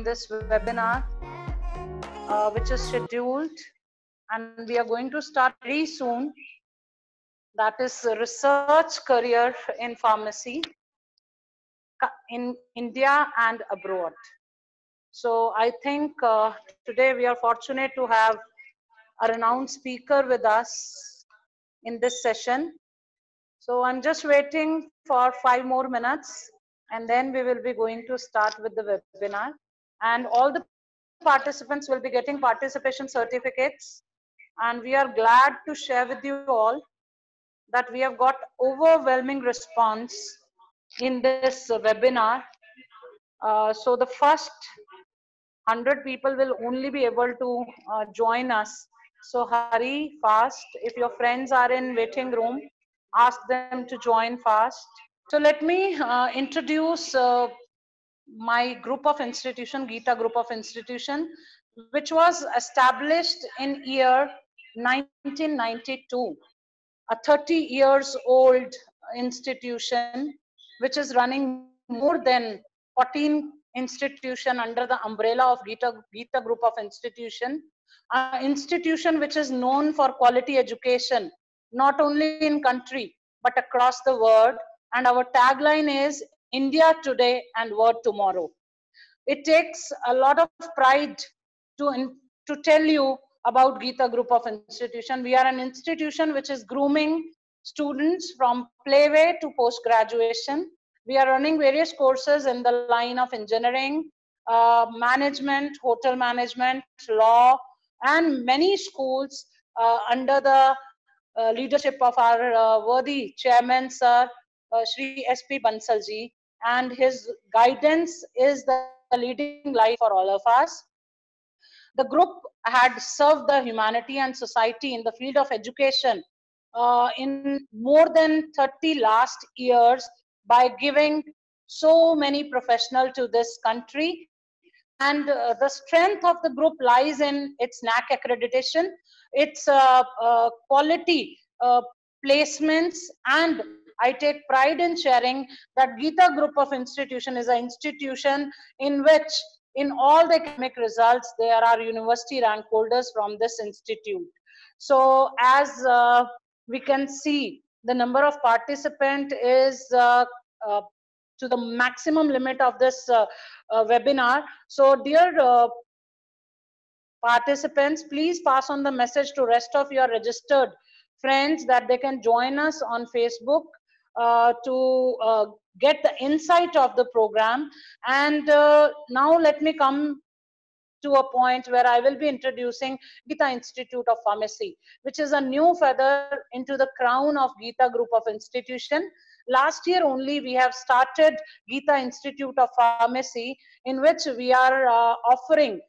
this webinar, which is scheduled, and we are going to start very soon. That is research career in pharmacy in India and abroad. So I think today we are fortunate to have a renowned speaker with us in this session. So I'm just waiting for 5 more minutes, and then we will be going to start with the webinar. And all the participants will be getting participation certificates. And we are glad to share with you all that we have got overwhelming response in this webinar. So the first 100 people will only be able to join us. So hurry fast. If your friends are in waiting room, ask them to join fast. So let me introduce my group of institution, Gita Group of Institution, which was established in year 1992, a 30 years old institution, which is running more than 14 institution under the umbrella of Gita Group of Institution, an institution which is known for quality education, not only in country, but across the world. And our tagline is India today and world tomorrow. It takes a lot of pride to tell you about Gita Group of Institution. We are an institution which is grooming students from playway to post-graduation. We are running various courses in the line of engineering, management, hotel management, law, and many schools under the leadership of our worthy chairman, Sir Shri S.P. Bansalji, and his guidance is the leading light for all of us. The group had served the humanity and society in the field of education in more than 30 last years by giving so many professionals to this country. And the strength of the group lies in its NAC accreditation, its quality placements, and I take pride in sharing that Gita Group of Institution is an institution in which in all the academic results, there are university rank holders from this institute. So as we can see, the number of participants is to the maximum limit of this webinar. So dear participants, please pass on the message to rest of your registered friends that they can join us on Facebook to get the insight of the program. And now let me come to a point where I will be introducing Gita Institute of Pharmacy, which is a new feather into the crown of Gita Group of Institution. Last year only we have started Gita Institute of Pharmacy, in which we are offering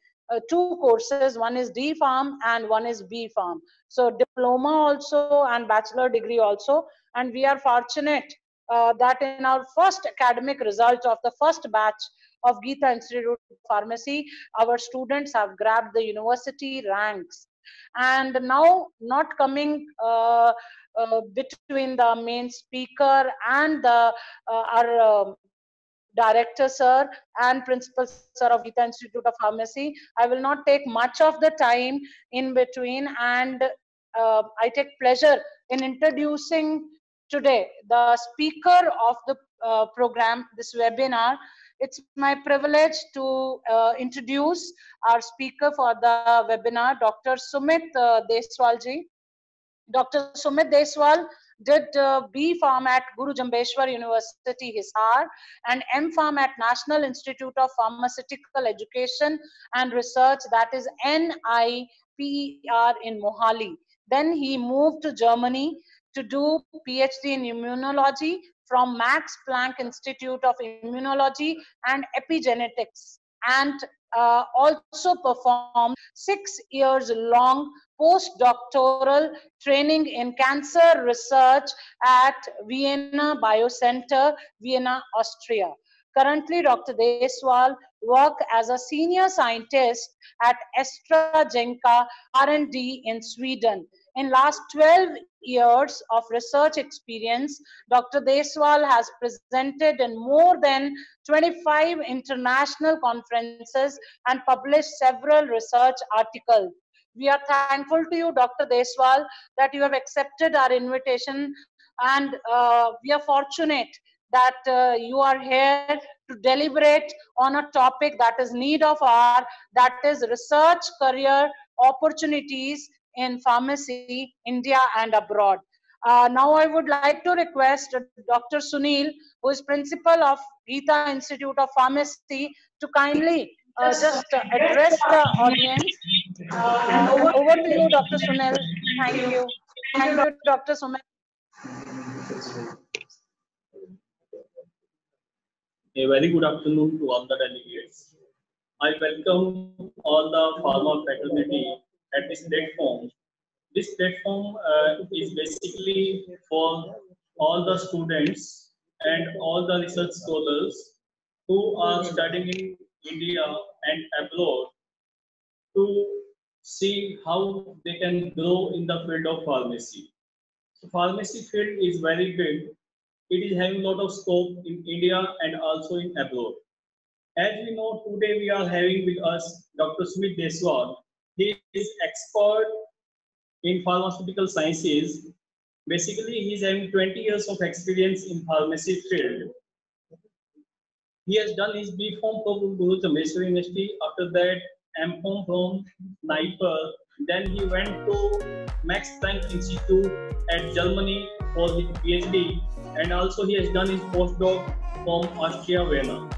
two courses. One is D Pharm and one is B Pharm. So diploma also and bachelor degree also. And we are fortunate that in our first academic result of the first batch of Gita Institute of Pharmacy, our students have grabbed the university ranks. And now, not coming between the main speaker and the our director sir and principal sir of Gita Institute of Pharmacy, I will not take much of the time in between, and I take pleasure in introducing today the speaker of the program, this webinar. It's my privilege to introduce our speaker for the webinar, Dr. Sumit Deswal ji. Dr. Sumit Deswal did B Pharm at Guru Jambheshwar University, Hisar, and M Pharm at National Institute of Pharmaceutical Education and Research, that is NIPER in Mohali. Then he moved to Germany to do PhD in immunology from Max Planck Institute of Immunology and Epigenetics, and also performed 6 years long postdoctoral training in cancer research at Vienna Biocenter, Vienna, Austria. Currently, Dr. Deswal works as a senior scientist at AstraZeneca R&D in Sweden. In last 12 years of research experience, Dr. Deswal has presented in more than 25 international conferences and published several research articles. We are thankful to you, Dr. Deswal, that you have accepted our invitation, and we are fortunate that you are here to deliberate on a topic that is need of our, that is research career opportunities in pharmacy, India and abroad. Now I would like to request Dr. Sunil, who is principal of Geeta Institute of Pharmacy, to kindly just address the audience. And over to you, Dr. Sunil. Thank you. Thank you, Dr. Sumit. A very good afternoon to all the delegates. I welcome all the pharma fraternity at this platform. This platform is basically for all the students and all the research scholars who are studying in India and abroad to see how they can grow in the field of pharmacy. So pharmacy field is very big. It is having a lot of scope in India and also in abroad. As we know, today we are having with us Dr. Sumit Deswal. He is expert in pharmaceutical sciences. Basically, he is having 20 years of experience in pharmacy field. He has done his B.Pharm from Guru Chameshwar University. After that, M.Pharm from NIPER. Then he went to Max Planck Institute at Germany for his PhD. And also he has done his postdoc from Austria, Vienna.